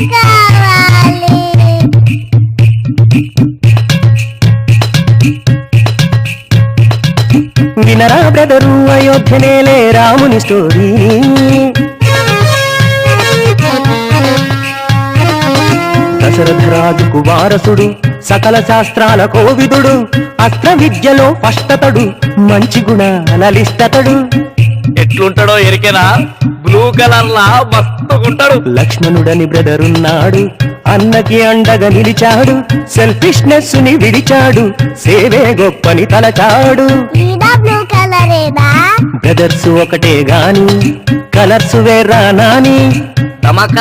కావాలి. వినరా బ్రదరు అయోధ్యనేలే రాముని స్టోరీ. దశరథరాజుకు వారసుడు సకల శాస్త్రాల కోవిదుడు అస్త్ర విద్యలో ఫస్టతడు మంచి గుణాల లిష్టతడు. ఎట్లుంటాడో ఎరికేనా? బ్లూ కలర్ లా మస్తుకుంటాడు. లక్ష్మణుడని బ్రదరున్నాడు అన్నకి అండగా నిలిచాడు. సెల్ఫిష్నెస్ ని విడిచాడు సేవే గొప్పని తలచాడు. బ్లూ కలరేనా? బ్రదర్స్ ఒకటే గాని కలర్స్ వేరా నాని. తమక్క